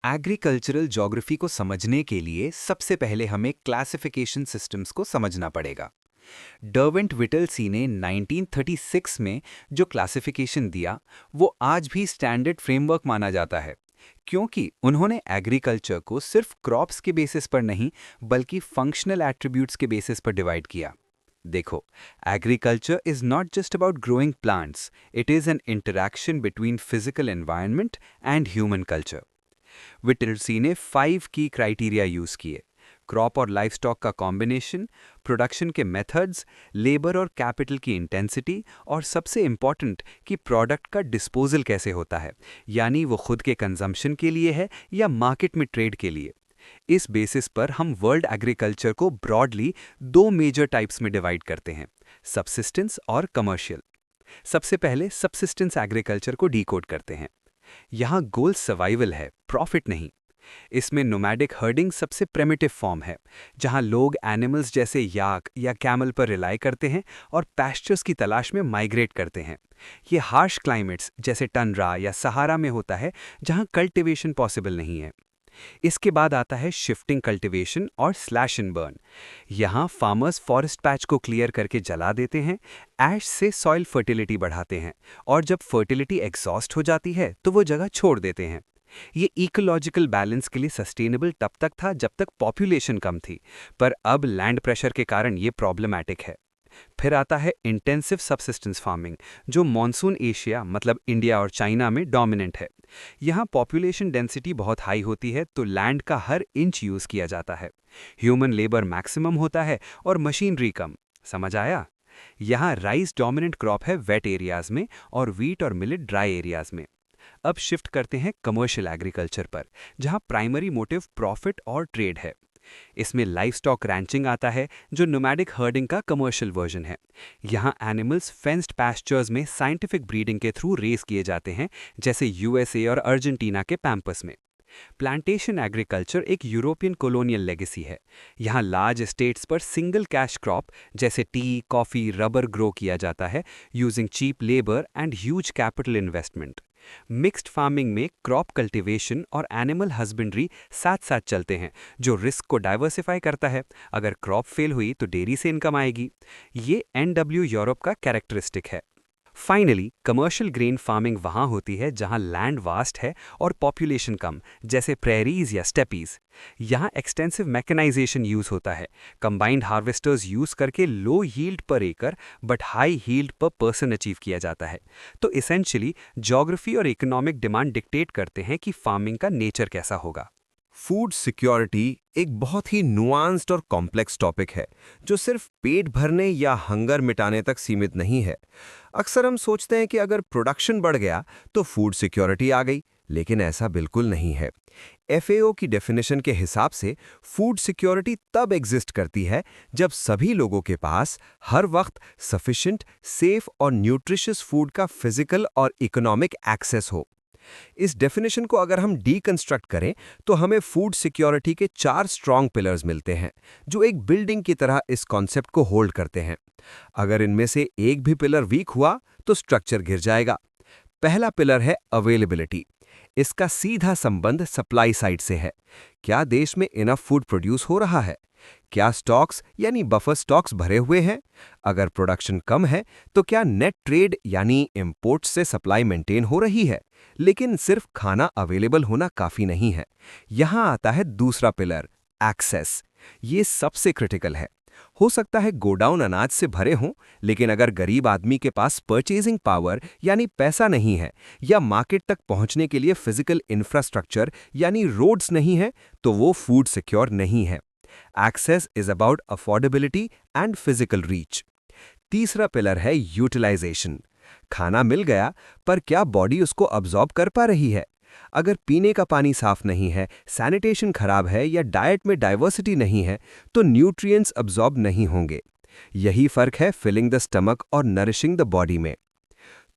Agricultural geography को समझने के लिए सबसे पहले हमें क्लासिफिकेशन सिस्टम्स को समझना पड़ेगा। डर्वेंट विटलसी ने 1936 में जो क्लासिफिकेशन दिया वो आज भी स्टैंडर्ड फ्रेमवर्क माना जाता है, क्योंकि उन्होंने एग्रीकल्चर को सिर्फ क्रॉप्स के बेसिस पर नहीं बल्कि फंक्शनल एट्रीब्यूट्स के बेसिस पर डिवाइड किया। देखो, agriculture is not just about growing plants, it is an interaction between physical environment and human culture. Whittlesey ने 5 की क्राइटेरिया यूज किए: क्रॉप और लाइफस्टॉक का कॉम्बिनेशन, प्रोडक्शन के मेथड्स, लेबर और कैपिटल की इंटेंसिटी, और सबसे इंपॉर्टेंट कि प्रोडक्ट का डिस्पोजल कैसे होता है, यानी वो खुद के कंजम्पशन के लिए है या मार्केट में ट्रेड के लिए। इस बेसिस पर हम वर्ल्ड एग्रीकल्चर को ब्रॉडली 2 मेजर टाइप्स में डिवाइड करते हैं: सबसिस्टेंस और कमर्शियल। सबसे पहले सबसिस्टेंस एग्रीकल्चर को डीकोड करते हैं। यहाँ गोल सर्वाइवल है, प्रॉफिट नहीं। इसमें नोमैडिक हर्डिंग सबसे प्रिमिटिव फॉर्म है, जहाँ लोग एनिमल्स जैसे याक या कैमल पर रिलाई करते हैं और पैस्चर्स की तलाश में माइग्रेट करते हैं। ये हार्श क्लाइमेट्स जैसे टंड्रा या सहारा में होता है, जहाँ कल्टीवेशन पॉसिबल नहीं है। इसके बाद आता है शिफ्टिंग कल्टीवेशन और स्लैश एंड बर्न। यहाँ फार्मर्स फॉरेस्ट पैच को क्लियर करके जला देते हैं, ऐश से सॉइल फर्टिलिटी बढ़ाते हैं, और जब फर्टिलिटी एग्जॉस्ट हो जाती है तो वो जगह छोड़ देते हैं। ये इकोलॉजिकल बैलेंस के लिए सस्टेनेबल तब तक था जब तक पॉपुलेशन कम थी, पर अब लैंड प्रेशर के कारण ये प्रॉब्लमैटिक है। फिर आता है इंटेंसिव सबसिस्टेंस फार्मिंग, जो मॉनसून एशिया मतलब इंडिया और चाइना में डोमिनेंट है। यहाँ पॉपुलेशन डेंसिटी बहुत हाई होती है, तो लैंड का हर इंच यूज किया जाता है। ह्यूमन लेबर मैक्सिमम होता है और मशीनरी कम। समझ आया? यहाँ राइस डोमिनेंट क्रॉप है वेट एरियाज में और व्हीट और मिलेट ड्राई एरियाज में। अब शिफ्ट करते हैं कमर्शियल एग्रीकल्चर पर, जहाँ प्राइमरी मोटिव प्रॉफिट और ट्रेड है। इसमें लाइवस्टॉक रैंचिंग आता है, जो नोमैडिक हर्डिंग का कमर्शियल वर्जन है। यहाँ एनिमल्स फेंस्ड पैस्चर्स में साइंटिफिक ब्रीडिंग के थ्रू रेस किए जाते हैं, जैसे यूएसए और अर्जेंटीना के पैम्पस में। प्लांटेशन एग्रीकल्चर एक यूरोपियन कॉलोनियल लेगेसी है। यहाँ लार्ज एस्टेट्स पर सिंगल कैश क्रॉप जैसे टी, कॉफी, रबर ग्रो किया जाता है, using cheap labour and huge capital investment. Mixed farming में क्रॉप कल्टीवेशन और एनिमल हस्बेंड्री साथ साथ चलते हैं, जो रिस्क को डाइवर्सिफाई करता है। अगर क्रॉप फेल हुई तो डेयरी से इनकम आएगी। ये एनडब्ल्यू यूरोप का कैरेक्टरिस्टिक है। फाइनली कमर्शियल ग्रेन फार्मिंग वहाँ होती है जहाँ लैंड वास्ट है और पॉपुलेशन कम, जैसे प्रेरीज या स्टेपीज। यहाँ एक्सटेंसिव मैकेनाइजेशन यूज होता है, कंबाइंड हार्वेस्टर्स यूज करके लो यील्ड पर एकड़ बट हाई यील्ड पर पर्सन अचीव किया जाता है। तो इसेंशियली ज्योग्राफी और इकोनॉमिक डिमांड डिक्टेट करते हैं कि फार्मिंग का नेचर कैसा होगा। फूड सिक्योरिटी एक बहुत ही नुआंस्ड और कॉम्प्लेक्स टॉपिक है, जो सिर्फ पेट भरने या हंगर मिटाने तक सीमित नहीं है। अक्सर हम सोचते हैं कि अगर प्रोडक्शन बढ़ गया तो फूड सिक्योरिटी आ गई, लेकिन ऐसा बिल्कुल नहीं है। एफएओ की डेफिनेशन के हिसाब से फूड सिक्योरिटी तब एग्जिस्ट करती है जब सभी लोगों के पास हर वक्त सफिशिएंट, सेफ और न्यूट्रिशियस फूड का फिजिकल और इकोनॉमिक एक्सेस हो। इस डेफिनेशन को अगर हम डीकंस्ट्रक्ट करें तो हमें फूड सिक्योरिटी के 4 स्ट्रॉन्ग पिलर्स मिलते हैं, जो एक बिल्डिंग की तरह इस कॉन्सेप्ट को होल्ड करते हैं। अगर इनमें से एक भी पिलर वीक हुआ तो स्ट्रक्चर गिर जाएगा। पहला पिलर है अवेलेबिलिटी। इसका सीधा संबंध सप्लाई साइड से है। क्या देश में इनफ फूड प्रोड्यूस हो रहा है? क्या स्टॉक्स यानी बफर स्टॉक्स भरे हुए हैं? अगर प्रोडक्शन कम है तो क्या नेट ट्रेड यानी इंपोर्ट से सप्लाई मेंटेन हो रही है? लेकिन सिर्फ खाना अवेलेबल होना काफी नहीं है। यहां आता है दूसरा पिलर, एक्सेस। ये सबसे क्रिटिकल है। हो सकता है गोडाउन अनाज से भरे हों, लेकिन अगर गरीब आदमी के पास परचेजिंग पावर यानी पैसा नहीं है, या मार्केट तक पहुंचने के लिए फिजिकल इंफ्रास्ट्रक्चर यानी रोड्स नहीं है, तो वो फूड सिक्योर नहीं है। Access is about affordability and physical reach. तीसरा पिलर है यूटिलाइजेशन। खाना मिल गया, पर क्या बॉडी उसको अब्जॉर्ब कर पा रही है? अगर पीने का पानी साफ नहीं है, सैनिटेशन खराब है या डाइट में डाइवर्सिटी नहीं है, तो न्यूट्रिएंट्स अब्जॉर्ब नहीं होंगे। यही फर्क है फिलिंग द स्टमक और नरिशिंग द बॉडी में।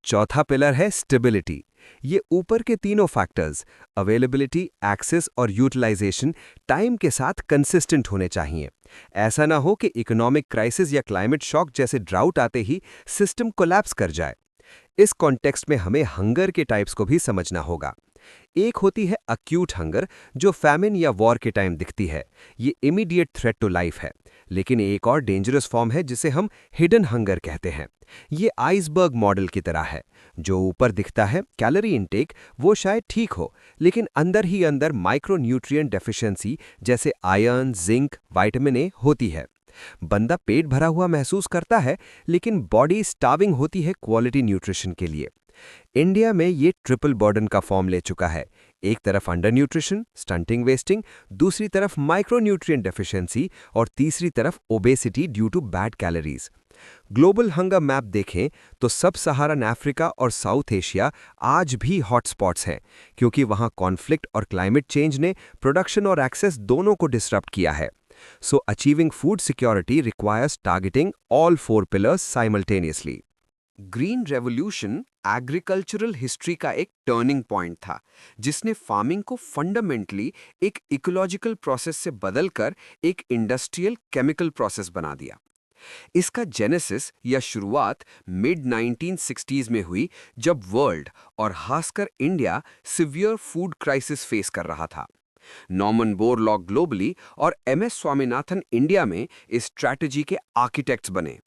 चौथा पिलर है स्टेबिलिटी। ये ऊपर के तीनों फैक्टर्स, अवेलेबिलिटी, एक्सेस और यूटिलाइजेशन, टाइम के साथ कंसिस्टेंट होने चाहिए। ऐसा ना हो कि इकोनॉमिक क्राइसिस या क्लाइमेट शॉक जैसे ड्राउट आते ही सिस्टम कोलैप्स कर जाए। इस कॉन्टेक्स्ट में हमें हंगर के टाइप्स को भी समझना होगा। एक होती है अक्यूट हंगर, जो फैमिन या वॉर के टाइम दिखती है। ये इमीडिएट थ्रेट टू लाइफ है। लेकिन एक और डेंजरस फॉर्म है जिसे हम हिडन हंगर कहते हैं। ये आइसबर्ग मॉडल की तरह है। जो ऊपर दिखता है कैलोरी इनटेक, वो शायद ठीक हो, लेकिन अंदर ही अंदर माइक्रोन्यूट्रिएंट डेफिशिएंसी जैसे आयरन, जिंक, विटामिन ए होती है। बंदा पेट भरा हुआ महसूस करता है, लेकिन बॉडी स्टार्विंग होती है क्वालिटी न्यूट्रिशन के लिए। इंडिया में ये ट्रिपल बर्डन का फॉर्म ले चुका है। एक तरफ अंडर न्यूट्रिशन, स्टंटिंग, वेस्टिंग, दूसरी तरफ माइक्रोन्यूट्रिएंट डेफिशिएंसी और तीसरी तरफ obesity due to bad calories. Global hunger map देखें तो सब सहारन अफ्रीका और साउथ एशिया आज भी हॉटस्पॉट्स हैं, क्योंकि वहां कॉन्फ्लिक्ट और क्लाइमेट चेंज ने प्रोडक्शन और एक्सेस दोनों को डिसरप्ट किया है। So achieving food security requires targeting all four pillars simultaneously. Green revolution agricultural history का एक टर्निंग पॉइंट था, जिसने फार्मिंग को फंडामेंटली एक इकोलॉजिकल प्रोसेस से बदलकर एक इंडस्ट्रियल केमिकल प्रोसेस बना दिया। इसका जेनेसिस या शुरुआत मिड 1960s में हुई, जब वर्ल्ड और खासकर India severe food crisis face कर रहा था। नॉर्मन बोरलॉग ग्लोबली और एमएस स्वामीनाथन इंडिया में इस स्ट्रैटेजी के आर्किटेक्ट्स बने।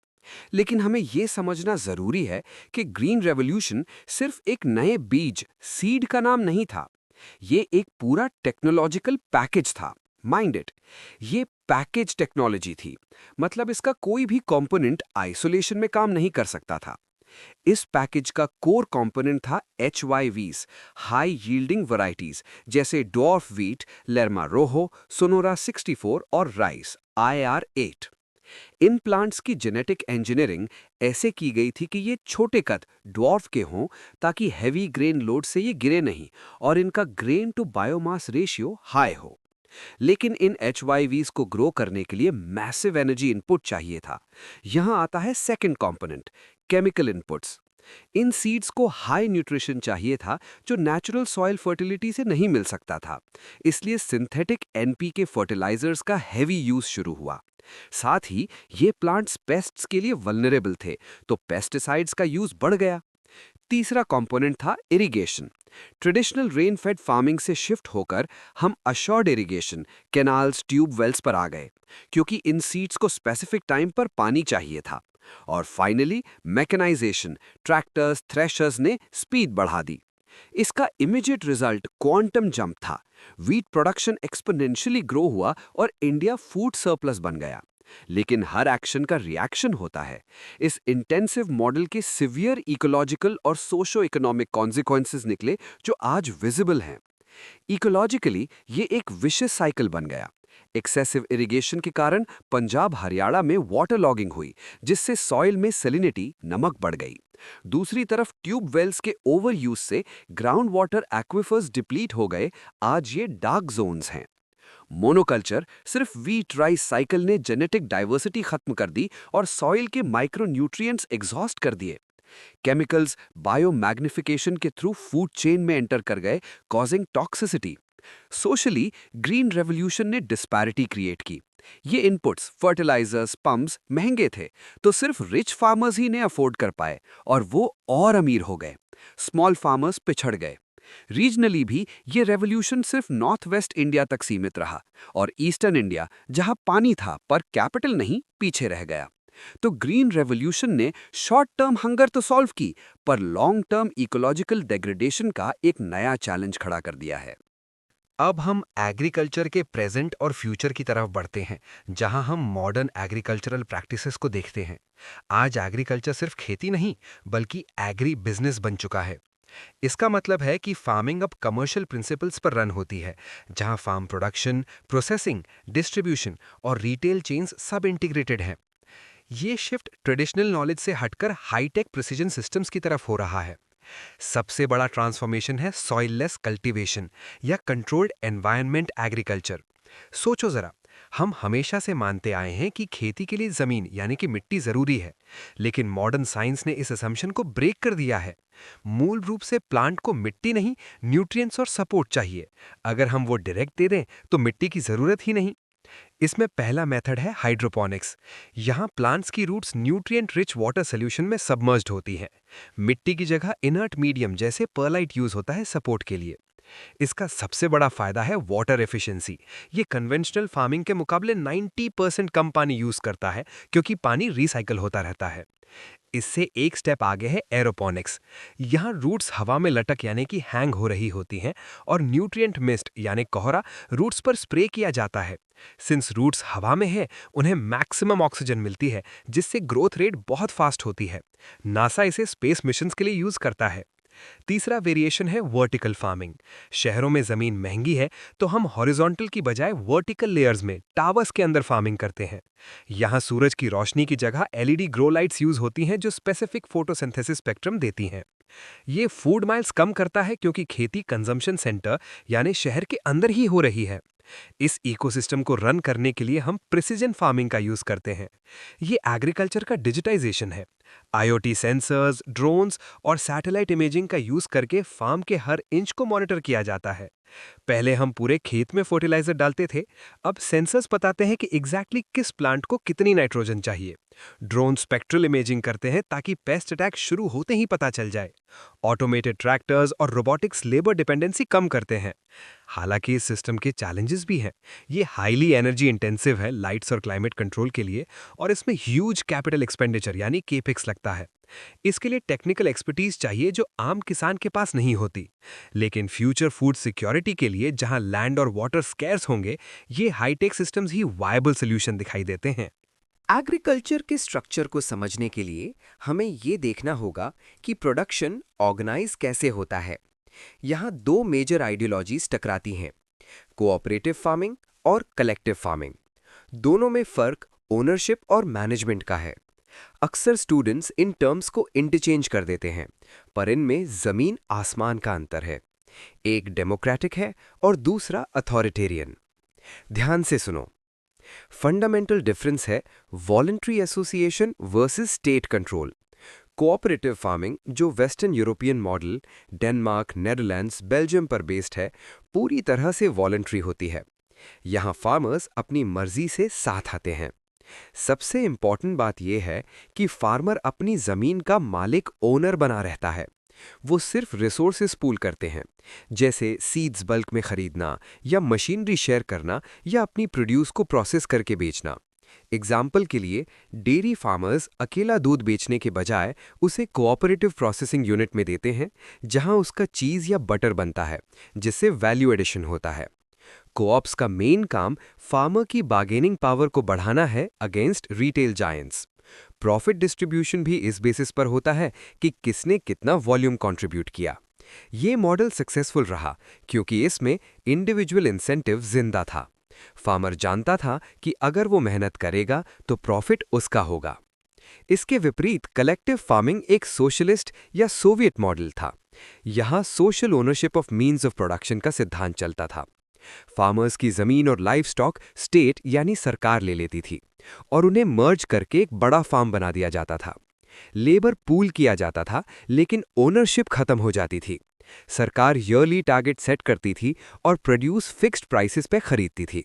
लेकिन हमें यह समझना जरूरी है कि ग्रीन रेवोल्यूशन सिर्फ एक नए बीज सीड का नाम नहीं था। ये एक पूरा टेक्नोलॉजिकल पैकेज था। माइंड इट, ये पैकेज टेक्नोलॉजी थी। मतलब इसका कोई भी कंपोनेंट आइसोलेशन में काम नहीं कर सकता था। इस पैकेज का कोर कंपोनेंट था HYVs, हाई यील्डिंग वैरायटीज, जैसे डॉर्फ व्हीट, लेरमा रोहो, सोनोरा 64 और राइस IR8। इन प्लांट्स की जेनेटिक इंजीनियरिंग ऐसे की गई थी कि ये छोटे कद ड्वार्फ के हों, ताकि हैवी ग्रेन लोड से ये गिरे नहीं और इनका grain to biomass ratio high हो। लेकिन इन HYVs को ग्रो करने के लिए मैसिव एनर्जी इनपुट चाहिए था। यहां आता है सेकंड कंपोनेंट, केमिकल इनपुट्स। इन सीड्स को हाई न्यूट्रिशन चाहिए था, जो नेचुरल सॉइल फर्टिलिटी से नहीं मिल सकता था। इसलिए सिंथेटिक NPK फर्टिलाइजर्स का हैवी यूज शुरू हुआ। साथ ही ये प्लांट्स पेस्ट्स के लिए वल्नरेबल थे, तो पेस्टिसाइड्स का यूज बढ़ गया। तीसरा कंपोनेंट था irrigation. Traditional rain fade farming से शिफ्ट होकर हम assured irrigation, canals, tube wells पर आ गए, क्योंकि इन सीड्स को स्पेसिफिक टाइम पर पानी चाहिए था। और फाइनली मैकेनाइजेशन, ट्रैक्टर्स, थ्रेशर्स ने स्पीड बढ़ा दी। इसका इमीडिएट रिजल्ट क्वांटम जंप था। व्हीट प्रोडक्शन एक्सपोनेंशियली ग्रो हुआ और इंडिया फूड सरप्लस बन गया। लेकिन हर एक्शन का रिएक्शन होता है। इस इंटेंसिव मॉडल के सिवियर इकोलॉजिकल और सोशो इकोनॉमिक कॉन्सिक्वेंसेस निकले, जो आज विजिबल हैं। इकोलॉजिकली ये एक विशियस साइकिल बन गया। एक्सेसिव इरिगेशन के कारण पंजाब हरियाणा में वाटर लॉगिंग हुई, जिससे सॉइल में सैलिनिटी, नमक बढ़ गई। दूसरी तरफ ट्यूब वेल्स के ओवर यूज से ग्राउंड वाटर एक्विफर्स डिप्लीट हो गए। आज ये डार्क जोन्स हैं। मोनोकल्चर, सिर्फ व्हीट राइस साइकिल ने जेनेटिक डाइवर्सिटी खत्म कर दी और सॉइल के माइक्रोन्यूट्रिएंट्स एग्जॉस्ट कर दिए। केमिकल्स बायोमैग्निफिकेशन के थ्रू फूड चेन में एंटर कर गए, causing toxicity. Socially green revolution ने डिस्पैरिटी क्रिएट की। ये इनपुट्स, फर्टिलाइजर्स, पंप्स महंगे थे, तो सिर्फ रिच फार्मर्स ही ने अफोर्ड कर पाए और वो और अमीर हो गए। स्मॉल फार्मर्स पिछड़ गए। रीजनली भी ये रेवोल्यूशन सिर्फ नॉर्थ वेस्ट इंडिया तक सीमित रहा और ईस्टर्न इंडिया, जहां पानी था पर कैपिटल नहीं, पीछे रह गया। तो ग्रीन रेवोल्यूशन ने शॉर्ट टर्म हंगर तो सॉल्व की, पर लॉन्ग टर्म इकोलॉजिकल डेग्रेडेशन का एक नया चैलेंज खड़ा कर दिया है। अब हम एग्रीकल्चर के प्रेजेंट और फ्यूचर की तरफ बढ़ते हैं, जहां हम मॉडर्न एग्रीकल्चरल प्रैक्टिसेस को देखते हैं। आज एग्रीकल्चर सिर्फ खेती नहीं, बल्कि एग्री बिजनेस बन चुका है। इसका मतलब है कि फार्मिंग अब कमर्शियल प्रिंसिपल्स पर रन होती है, जहां फार्म प्रोडक्शन, प्रोसेसिंग, डिस्ट्रीब्यूशन और रिटेल चेन्स सब इंटीग्रेटेड हैं। ये शिफ्ट ट्रेडिशनल नॉलेज से हटकर हाईटेक प्रिसीजन सिस्टम्स की तरफ हो रहा है। सबसे बड़ा ट्रांसफॉर्मेशन है सॉइललेस कल्टीवेशन या कंट्रोल्ड एनवायरनमेंट एग्रीकल्चर। सोचो जरा, हम हमेशा से मानते आए हैं कि खेती के लिए जमीन यानी कि मिट्टी जरूरी है, लेकिन मॉडर्न साइंस ने इस असम्पशन को ब्रेक कर दिया है। मूल रूप से प्लांट को मिट्टी नहीं, न्यूट्रिएंट्स और सपोर्ट चाहिए। अगर हम वो डायरेक्ट दे दें तो मिट्टी की जरूरत ही नहीं। इसमें पहला मेथड है हाइड्रोपोनिक्स। यहाँ प्लांट्स की roots nutrient rich water solution में सबमर्ज्ड होती हैं। मिट्टी की जगह इनर्ट मीडियम जैसे परलाइट यूज होता है सपोर्ट के लिए। इसका सबसे बड़ा फायदा है वाटर एफिशिएंसी। ये कन्वेंशनल फार्मिंग के मुकाबले 90% कम पानी यूज करता है, क्योंकि पानी रिसाइकल होता रहता है। इससे एक स्टेप आगे है एरोपोनिक्स। यहाँ रूट्स हवा में लटक यानी कि हैंग हो रही होती हैं, और न्यूट्रिएंट मिस्ट यानी कोहरा रूट्स पर स्प्रे किया जाता है। सिंस रूट्स हवा में है, उन्हें मैक्सिमम ऑक्सीजन मिलती है, जिससे ग्रोथ रेट बहुत फास्ट होती है। नासा इसे स्पेस मिशंस के लिए यूज करता है। तीसरा वेरिएशन है वर्टिकल फार्मिंग। शहरों में जमीन महंगी है, तो हम हॉरिजॉन्टल की बजाय वर्टिकल लेयर्स में टावर्स के अंदर फार्मिंग करते हैं। यहाँ सूरज की रोशनी की जगह एलईडी ग्रो लाइट्स यूज होती हैं, जो स्पेसिफिक फोटोसिंथेसिस स्पेक्ट्रम देती हैं। ये फूड माइल्स कम करता है, क्योंकि खेती कंजम्पशन सेंटर यानी शहर के अंदर ही हो रही है। इस इकोसिस्टम को रन करने के लिए हम प्रिसिजन फार्मिंग का यूज करते हैं। ये एग्रीकल्चर का डिजिटाइजेशन है। आईओटी सेंसर्स, ड्रोन्स और सैटेलाइट इमेजिंग का यूज करके फार्म के हर इंच को मॉनिटर किया जाता है। पहले हम पूरे खेत में फर्टिलाइजर डालते थे, अब सेंसर्स बताते हैं कि एग्जैक्टली किस प्लांट को कितनी नाइट्रोजन चाहिए। ड्रोन स्पेक्ट्रल इमेजिंग करते हैं ताकि पेस्ट अटैक शुरू होते ही पता चल जाए। ऑटोमेटेड ट्रैक्टर्स और रोबोटिक्स लेबर डिपेंडेंसी कम करते हैं। हालांकि इस सिस्टम के चैलेंजेस भी हैं। ये हाईली एनर्जी इंटेंसिव है लाइट्स और क्लाइमेट कंट्रोल के लिए, और इसमें ह्यूज कैपिटल एक्सपेंडिचर यानी केपेक्स लगता है। इसके लिए टेक्निकल एक्सपर्टीज चाहिए, जो आम किसान के पास नहीं होती। लेकिन फ्यूचर फूड सिक्योरिटी के लिए, जहां लैंड और वाटर स्कैर्स होंगे, ये हाईटेक सिस्टम्स ही वायबल सोल्यूशन दिखाई देते हैं। एग्रीकल्चर के स्ट्रक्चर को समझने के लिए हमें ये देखना होगा कि प्रोडक्शन ऑर्गेनाइज कैसे होता है। यहाँ दो मेजर आइडियोलॉजीज टकराती हैं, कोऑपरेटिव फार्मिंग और कलेक्टिव फार्मिंग। दोनों में फर्क ओनरशिप और मैनेजमेंट का है। अक्सर स्टूडेंट्स इन टर्म्स को इंटरचेंज कर देते हैं, पर इनमें जमीन आसमान का अंतर है। एक डेमोक्रेटिक है और दूसरा अथॉरिटेरियन। ध्यान से सुनो। फंडामेंटल डिफरेंस है voluntary association versus state control. Cooperative farming, जो Western European model Denmark, Netherlands, Belgium पर बेस्ड है, पूरी तरह से वॉलंटरी होती है। यहाँ फार्मर्स अपनी मर्जी से साथ आते हैं। सबसे इंपॉर्टेंट बात यह है कि फार्मर अपनी जमीन का मालिक ओनर बना रहता है। वो सिर्फ रिसोर्सेज पूल करते हैं, जैसे सीड्स बल्क में खरीदना या मशीनरी शेयर करना या अपनी प्रोड्यूस को प्रोसेस करके बेचना। एग्जाम्पल के लिए, डेयरी फार्मर्स अकेला दूध बेचने के बजाय उसे कोऑपरेटिव प्रोसेसिंग यूनिट में देते हैं, जहां उसका चीज या बटर बनता है, जिससे वैल्यू एडिशन होता है। कोऑप्स का मेन काम फार्मर की बार्गेनिंग पावर को बढ़ाना है against retail giants. Profit distribution भी इस बेसिस पर होता है कि किसने कितना वॉल्यूम कंट्रीब्यूट किया। ये मॉडल सक्सेसफुल रहा क्योंकि इसमें इंडिविजुअल इंसेंटिव जिंदा था। फार्मर जानता था कि अगर वो मेहनत करेगा तो प्रॉफिट उसका होगा। इसके विपरीत कलेक्टिव फार्मिंग एक सोशलिस्ट या सोवियत मॉडल था। यहाँ social ownership of means of production का सिद्धांत चलता था। फार्मर्स की जमीन और लाइफ स्टॉक स्टेट यानी सरकार ले लेती थी और उन्हें मर्ज करके एक बड़ा फार्म बना दिया जाता था। लेबर पूल किया जाता था, लेकिन ओनरशिप खत्म हो जाती थी। सरकार ईयरली टारगेट सेट करती थी और प्रोड्यूस फिक्स्ड प्राइसेस पे खरीदती थी।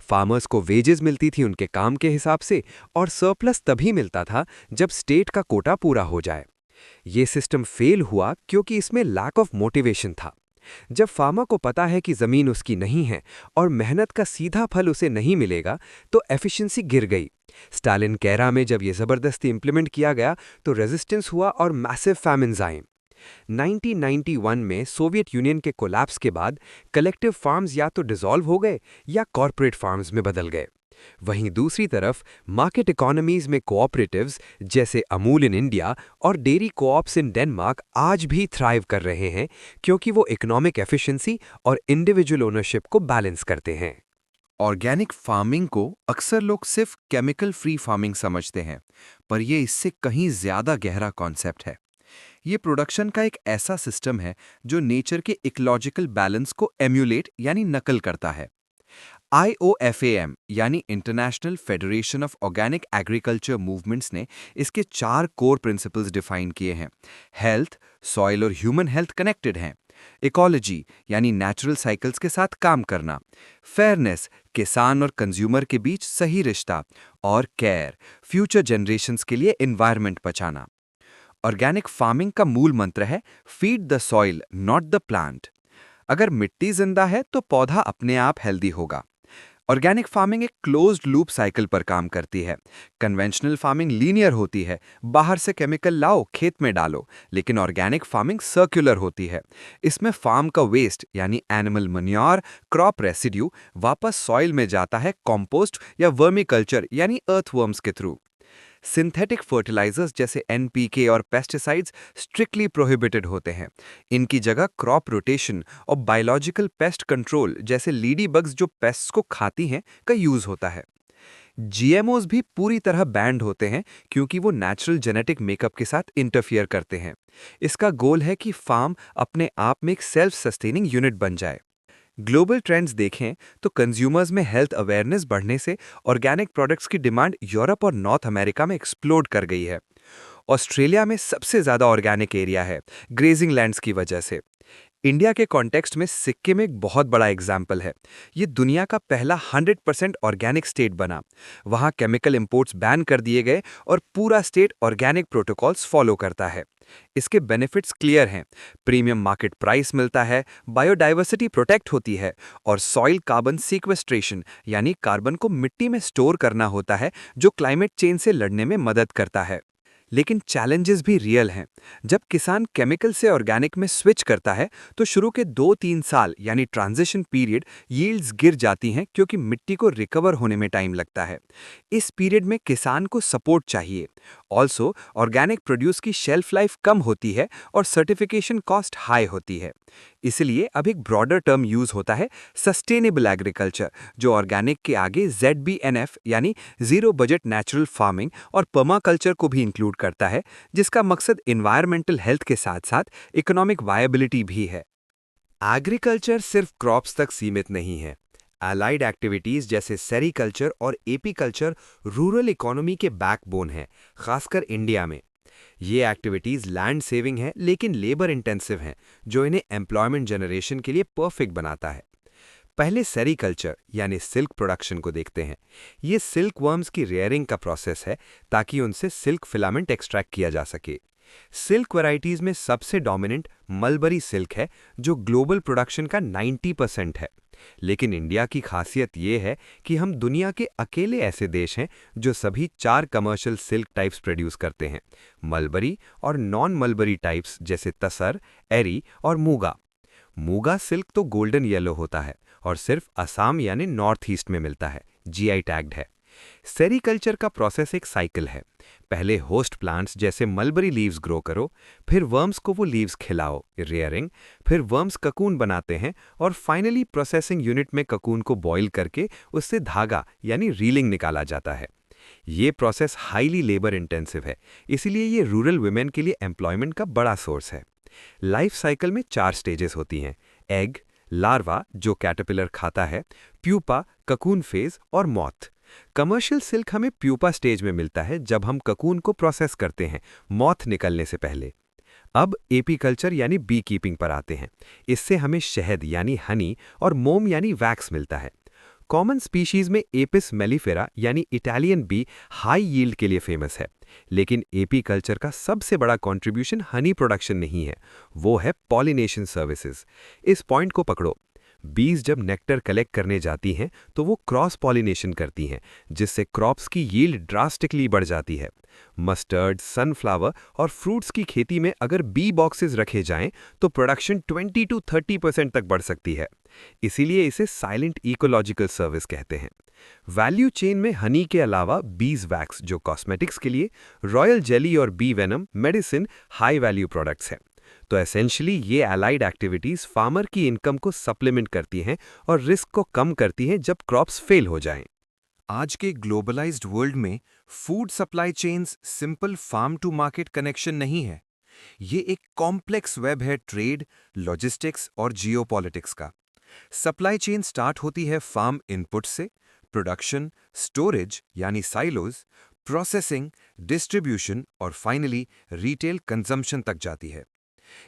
फार्मर्स को वेजेस मिलती थी उनके काम के हिसाब से, और सरप्लस तभी मिलता था जब स्टेट का कोटा पूरा हो जाए। ये सिस्टम फेल हुआ क्योंकि इसमें लैक ऑफ मोटिवेशन था। जब फार्मर को पता है कि जमीन उसकी नहीं है और मेहनत का सीधा फल उसे नहीं मिलेगा, तो एफिशिएंसी गिर गई। स्टालिन कैरा में जब यह जबरदस्ती इंप्लीमेंट किया गया तो रेजिस्टेंस हुआ और मैसिव फैमिन्स आए। 1991 में सोवियत यूनियन के कोलैप्स के बाद कलेक्टिव फार्म्स या तो डिसॉल्व हो गए या कॉर्पोरेट फार्म्स में बदल गए। वहीं दूसरी तरफ मार्केट इकोनॉमीज में कोऑपरेटिव्स जैसे अमूल इन इंडिया और डेयरी कोऑप्स इन डेनमार्क आज भी थ्राइव कर रहे हैं, क्योंकि वो इकोनॉमिक एफिशिएंसी और इंडिविजुअल ओनरशिप को बैलेंस करते हैं। ऑर्गेनिक फार्मिंग को अक्सर लोग सिर्फ केमिकल फ्री फार्मिंग समझते हैं, पर यह इससे कहीं ज्यादा गहरा कॉन्सेप्ट है। ये प्रोडक्शन का एक ऐसा सिस्टम है जो नेचर के इकोलॉजिकल बैलेंस को एम्यूलेट यानी नकल करता है। IOFAM यानी international federation of organic agriculture movements ने इसके 4 कोर प्रिंसिपल्स डिफाइन किए हैं। हेल्थ, सॉइल और ह्यूमन हेल्थ कनेक्टेड हैं। इकोलॉजी यानी नेचुरल साइकिल्स के साथ काम करना। फेयरनेस, किसान और कंज्यूमर के बीच सही रिश्ता। और केयर, फ्यूचर जनरेशंस के लिए एनवायरनमेंट बचाना। ऑर्गेनिक फार्मिंग का मूल मंत्र है feed the soil not the plant. अगर मिट्टी जिंदा है तो पौधा अपने आप हेल्दी होगा। ऑर्गेनिक फार्मिंग एक क्लोज्ड लूप साइकिल पर काम करती है। कन्वेंशनल फार्मिंग लीनियर होती है, बाहर से केमिकल लाओ, खेत में डालो, लेकिन ऑर्गेनिक फार्मिंग सर्कुलर होती है। इसमें फार्म का वेस्ट यानी एनिमल मन्योर, क्रॉप रेसिड्यू वापस सॉइल में जाता है कंपोस्ट या वर्मी कल्चर यानी अर्थवर्म्स के थ्रू। सिंथेटिक फर्टिलाइजर्स जैसे एनपीके और पेस्टिसाइड्स स्ट्रिक्टली प्रोहिबिटेड होते हैं। इनकी जगह क्रॉप रोटेशन और बायोलॉजिकल पेस्ट कंट्रोल जैसे लीडी बग्स जो पेस्ट्स को खाती हैं का यूज होता है। जीएमओज भी पूरी तरह बैंड होते हैं क्योंकि वो नेचुरल जेनेटिक मेकअप के साथ इंटरफियर करते हैं। इसका गोल है कि फार्म अपने आप में एक सेल्फ सस्टेनिंग यूनिट बन जाए। ग्लोबल ट्रेंड्स देखें तो कंज्यूमर्स में हेल्थ अवेयरनेस बढ़ने से ऑर्गेनिक प्रोडक्ट्स की डिमांड यूरोप और नॉर्थ अमेरिका में एक्सप्लोड कर गई है। ऑस्ट्रेलिया में सबसे ज़्यादा ऑर्गेनिक एरिया है ग्रेजिंग लैंड्स की वजह से। इंडिया के कॉन्टेक्स्ट में सिक्किम एक बहुत बड़ा एग्जाम्पल है। ये दुनिया का पहला 100% ऑर्गेनिक स्टेट बना। वहाँ केमिकल इंपोर्ट्स बैन कर दिए गए और पूरा स्टेट ऑर्गेनिक प्रोटोकॉल्स फॉलो करता है। इसके बेनिफिट्स क्लियर हैं। प्रीमियम मार्केट प्राइस मिलता है, बायोडाइवर्सिटी प्रोटेक्ट होती है और सॉइल कार्बन सीक्वेस्ट्रेशन यानी कार्बन को मिट्टी में स्टोर करना होता है जो क्लाइमेट चेंज से लड़ने में मदद करता है। लेकिन चैलेंजेस भी रियल हैं। जब किसान केमिकल से ऑर्गेनिक में स्विच करता है तो शुरू के 2-3 साल यानी ट्रांजिशन पीरियड यील्ड्स गिर जाती हैं क्योंकि मिट्टी को रिकवर होने में टाइम लगता है। इस पीरियड में किसान को सपोर्ट चाहिए। ऑल्सो ऑर्गेनिक प्रोड्यूस की शेल्फ लाइफ कम होती है और सर्टिफिकेशन कॉस्ट हाई होती है। इसलिए अब एक ब्रॉडर टर्म यूज होता है सस्टेनेबल एग्रीकल्चर, जो ऑर्गेनिक के आगे ZBNF यानी जीरो बजट नेचुरल फार्मिंग और पर्माकल्चर को भी इंक्लूड करता है, जिसका मकसद एनवायरमेंटल हेल्थ के साथ साथ इकोनॉमिक वायबिलिटी भी है। एग्रीकल्चर सिर्फ क्रॉप्स तक सीमित नहीं है। अलाइड एक्टिविटीज जैसे सेरीकल्चर और एपीकल्चर रूरल इकोनॉमी के बैकबोन हैं, खासकर इंडिया में। ये एक्टिविटीज लैंड सेविंग है लेकिन लेबर इंटेंसिव हैं, जो इन्हें एम्प्लॉयमेंट जनरेशन के लिए परफेक्ट बनाता है। पहले सेरीकल्चर यानी सिल्क प्रोडक्शन को देखते हैं। ये सिल्क वर्म्स की रेयरिंग का प्रोसेस है ताकि उनसे सिल्क फिलामेंट एक्सट्रैक्ट किया जा सके। सिल्क वैरायटीज में सबसे डोमिनेंट मलबरी सिल्क है, जो ग्लोबल प्रोडक्शन का 90% है। लेकिन इंडिया की खासियत ये है कि हम दुनिया के अकेले ऐसे देश हैं जो सभी 4 कमर्शियल सिल्क टाइप्स प्रोड्यूस करते हैं, मलबरी और नॉन मलबरी टाइप्स जैसे तसर, एरी और मूगा। मूगा सिल्क तो गोल्डन येलो होता है और सिर्फ असम यानी नॉर्थ ईस्ट में मिलता है, GI टैग्ड है। सेरीकल्चर का प्रोसेस एक साइकिल है। पहले होस्ट प्लांट्स जैसे मलबरी लीव्स ग्रो करो, फिर वर्म्स को वो लीव्स खिलाओ, रेयरिंग, फिर वर्म्स ककून बनाते हैं और फाइनली प्रोसेसिंग यूनिट में ककून को बॉईल करके उससे धागा यानी रीलिंग निकाला जाता है। ये प्रोसेस हाईली लेबर इंटेंसिव है, इसीलिए ये रूरल वुमेन के लिए एम्प्लॉयमेंट का बड़ा सोर्स है। लाइफ साइकिल में 4 स्टेजेस होती हैं: एग, लार्वा जो कैटरपिलर खाता है, प्यूपा, ककून फेज और मॉथ। कमर्शियल सिल्क हमें प्यूपा स्टेज में मिलता है जब हम ककून को प्रोसेस करते हैं, मॉथ निकलने से पहले। अब एपीकल्चर यानी बी कीपिंग पर आते हैं। इससे हमें शहद यानी हनी और मोम यानी वैक्स मिलता है। कॉमन स्पीशीज में एपिस मेलिफेरा यानी इटालियन बी हाई यील्ड के लिए फेमस है। लेकिन एपीकल्चर का सबसे बड़ा कंट्रीब्यूशन हनी प्रोडक्शन नहीं है, वो है पॉलिनेशन सर्विसेज। इस पॉइंट को पकड़ो। बीज जब नेक्टर कलेक्ट करने जाती हैं तो वो क्रॉस पॉलिनेशन करती हैं, जिससे क्रॉप्स की यील्ड ड्रास्टिकली बढ़ जाती है। मस्टर्ड, सनफ्लावर और फ्रूट्स की खेती में अगर बी बॉक्सेस रखे जाएं तो प्रोडक्शन 20 to 30% तक बढ़ सकती है। इसीलिए इसे साइलेंट इकोलॉजिकल सर्विस कहते हैं। वैल्यू चेन में हनी के अलावा बीज वैक्स जो कॉस्मेटिक्स के लिए, रॉयल जेली और bee venom medicine high value products हैं। तो एसेंशियली ये अलाइड एक्टिविटीज फार्मर की इनकम को सप्लीमेंट करती हैं और रिस्क को कम करती हैं जब क्रॉप्स फेल हो जाएं। आज के ग्लोबलाइज्ड वर्ल्ड में food supply chains simple farm to market connection नहीं है। ये एक कॉम्प्लेक्स वेब है ट्रेड, लॉजिस्टिक्स और जियोपॉलिटिक्स का। सप्लाई चेन स्टार्ट होती है फार्म इनपुट से, प्रोडक्शन, स्टोरेज यानी साइलोज, प्रोसेसिंग, डिस्ट्रीब्यूशन और फाइनली रिटेल कंजम्पशन तक जाती है।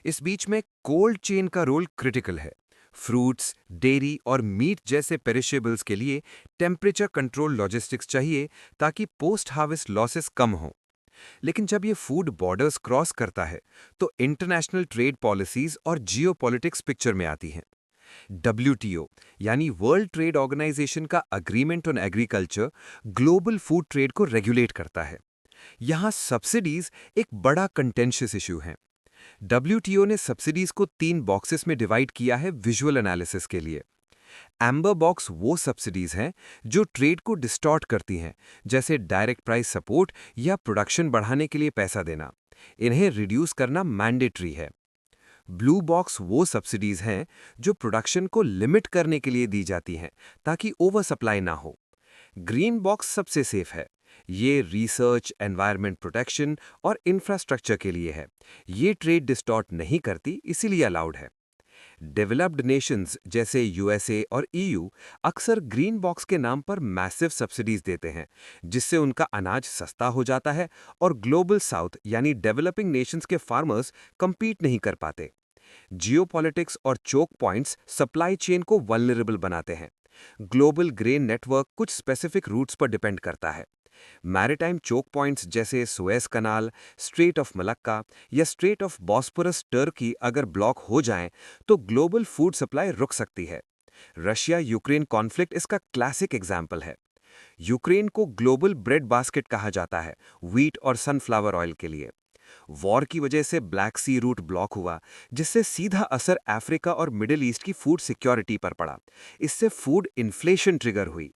इस बीच में कोल्ड चेन का रोल क्रिटिकल है। फ्रूट्स, डेयरी और मीट जैसे पेरिशेबल्स के लिए टेम्परेचर कंट्रोल लॉजिस्टिक्स चाहिए ताकि पोस्ट हार्वेस्ट लॉसेस कम हों। लेकिन जब ये फूड बॉर्डर्स क्रॉस करता है तो इंटरनेशनल ट्रेड पॉलिसीज और जियोपॉलिटिक्स पिक्चर में आती हैं। WTO यानी वर्ल्ड ट्रेड ऑर्गेनाइजेशन का agreement on agriculture global food trade को रेगुलेट करता है। यहाँ सब्सिडीज एक बड़ा कंटेंशियस इशू है। WTO ने सब्सिडीज को 3 बॉक्सेस में डिवाइड किया है विजुअल एनालिसिस के लिए। एम्बर बॉक्स वो सब्सिडीज हैं जो ट्रेड को डिस्टॉर्ट करती हैं, जैसे डायरेक्ट प्राइस सपोर्ट या प्रोडक्शन बढ़ाने के लिए पैसा देना। इन्हें रिड्यूस करना मैंडेटरी है। ब्लू बॉक्स वो सब्सिडीज हैं जो प्रोडक्शन को लिमिट करने के लिए दी जाती हैं ताकि ओवर सप्लाई ना हो। ग्रीन बॉक्स सबसे सेफ है। ये रिसर्च, एनवायरनमेंट प्रोटेक्शन और इंफ्रास्ट्रक्चर के लिए है। ये ट्रेड डिस्टॉर्ट नहीं करती, इसीलिए अलाउड है। डेवलप्ड नेशंस जैसे यूएसए और ईयू अक्सर ग्रीन बॉक्स के नाम पर मैसिव सब्सिडीज देते हैं, जिससे उनका अनाज सस्ता हो जाता है और ग्लोबल साउथ यानी डेवलपिंग नेशंस के फार्मर्स compete नहीं कर पाते। जियोपॉलिटिक्स और चोक पॉइंट्स सप्लाई चेन को वल्नरेबल बनाते हैं। ग्लोबल ग्रेन नेटवर्क कुछ स्पेसिफिक रूट्स पर डिपेंड करता है। मैरिटाइम चोक पॉइंट्स जैसे Suez canal, strait of Malacca या स्ट्रेट ऑफ बॉस्फोरस टर्की अगर ब्लॉक हो जाएं, तो ग्लोबल फूड सप्लाई रुक सकती है। रशिया यूक्रेन कॉन्फ्लिक्ट इसका क्लासिक एग्जाम्पल है। यूक्रेन को ग्लोबल ब्रेड बास्केट कहा जाता है, व्हीट और सनफ्लावर ऑयल के लिए। वॉर की वजह से ब्लैक सी रूट ब्लॉक हुआ, जिससे सीधा असर अफ्रीका और मिडिल ईस्ट की फूड सिक्योरिटी पर पड़ा। इससे फूड इन्फ्लेशन ट्रिगर हुई।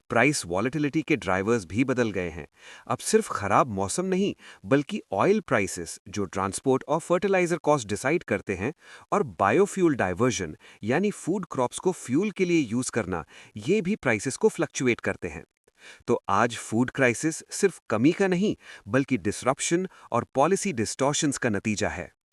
प्राइस वॉलेटिलिटी के ड्राइवर्स भी बदल गए हैं। अब सिर्फ खराब मौसम नहीं, बल्कि ऑयल प्राइसेस जो ट्रांसपोर्ट और फर्टिलाइजर कॉस्ट डिसाइड करते हैं, और बायोफ्यूल डाइवर्जन यानी फूड क्रॉप्स को फ्यूल के लिए यूज करना, ये भी प्राइसेस को फ्लक्चुएट करते हैं। तो आज फूड क्राइसिस सिर्फ कमी का नहीं, बल्कि डिसरप्शन और पॉलिसी डिस्टॉर्शंस का नतीजा है।